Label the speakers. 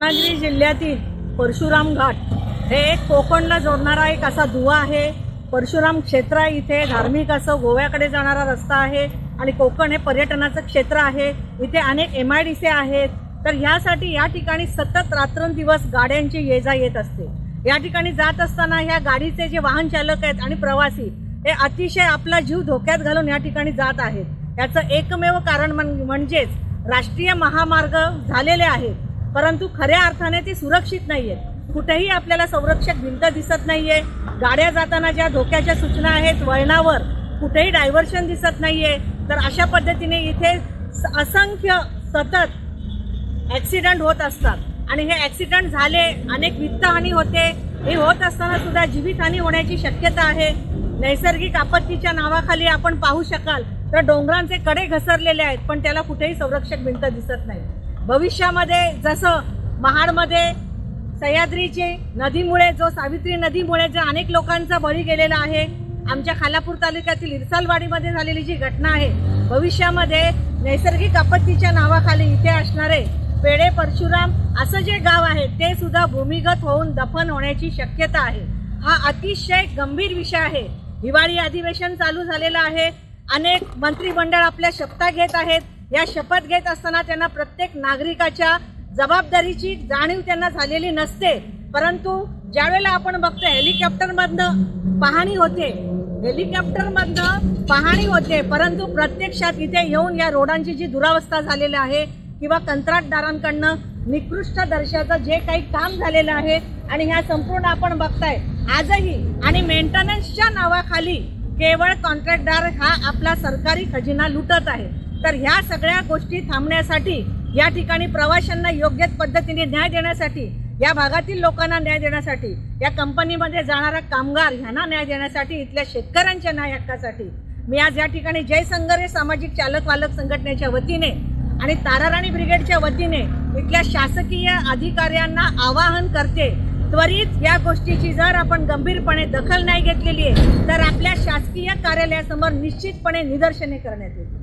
Speaker 1: रत्नागिरी जिल्ह्यातील परशुराम घाट हे एक कोकणला जोडणारा एक असा दुवा आहे। परशुराम क्षेत्र आहे, इथे धार्मिक असं गोव्याकडे जाणारा रस्ता आहे आणि कोकण हे पर्यटनाचं क्षेत्र आहे। इथे अनेक MIDC आहेत, तर ह्यासाठी या ठिकाणी सतत रात्रंदिवस गाड्यांची ये-जा येत असते। या ठिकाणी जात असताना ह्या गाडीचे जे वाहन चालक आहेत आणि प्रवासी हे अतिशय आपला जीव धोक्यात घालून या ठिकाणी जात आहेत। याचं एकमेव कारण म्हणजेच राष्ट्रीय महामार्ग झालेले आहेत, परंतु खऱ्या अर्थाने ते सुरक्षित नाहीयेत। कुठेही आपल्याला संरक्षक भिंत दिसत नाहीये। गाड्या जाताना ज्या धोक्याच्या सूचना आहेत वळणावर कुठेही डायव्हर्शन दिसत नाहीये। तर अशा पद्धतीने इथे असंख्य सतत ऍक्सिडेंट होत असतात आणि हे ऍक्सिडेंट झाले, अनेक वित्तहानी होते। हे होत असताना सुद्धा जीवितहानी होण्याची शक्यता आहे। नैसर्गिक आपत्तीच्या नावाखाली आपण पाहू शकाल तर डोंगरांचे कडे घसरलेले आहेत, पण त्याला कुठेही संरक्षक भिंत दिसत नाही। भविष्यामध्ये जसं महाडमध्ये सह्याद्रीची नदीमुळे सावित्री नदीमुळे अनेक लोकांचा बळी गेलेला आहे, आमच्या खालापूर तालुक्यातील इरसालवाडीमध्ये झालेली जी घटना आहे, भविष्यामध्ये नैसर्गिक आपत्तीच्या नावाखाली इथे असणारे पेढे परशुराम असं जे गाव आहे ते सुद्धा भूमिगत होऊन दफन होण्याची शक्यता आहे। हा अतिशय गंभीर विषय आहे। हिवाळी अधिवेशन चालू झालेलं आहे, अनेक मंत्रिमंडळ आपल्या शपथा घेत आहेत। या शपथ घेत असताना त्यांना प्रत्येक नागरिकाच्या जबाबदारीची जाणीव त्यांना झालेली नसते, परंतु ज्यावेळेला आपण बघतो हेलिकॉप्टरमधनं पाहणी होते, परंतु प्रत्यक्षात इथे येऊन या रोडांची जी दुरावस्था झालेली आहे किंवा कंत्राटदारांकडनं निकृष्ट दर्जाचं जे काही काम झालेलं आहे आणि ह्या संपूर्ण आपण बघताय आजही आणि मेंटेनन्सच्या नावाखाली केवळ कॉन्ट्रॅक्टदार हा आपला सरकारी खजिना लुटत आहे। तर ह्या सगळ्या गोष्टी थांबण्यासाठी, या ठिकाणी प्रवाशांना योग्य पद्धतीने न्याय देण्यासाठी, या भागातील लोकांना न्याय देण्यासाठी, या कंपनीमध्ये जाणारा कामगार ह्यांना न्याय देण्यासाठी, इथल्या शेतकऱ्यांच्या न्याय हक्कासाठी मी आज या ठिकाणी जय संघर्ष सामाजिक चालक वालक संघटनेच्या वतीने आणि ताराराणी ब्रिगेडच्या वतीने इथल्या शासकीय अधिकाऱ्यांना आवाहन करते, त्वरित या गोष्टीची जर आपण गंभीरपणे दखल नाही घेतलेली आहे तर आपल्या शासकीय कार्यालयासमोर निश्चितपणे निदर्शने करण्यात येतील।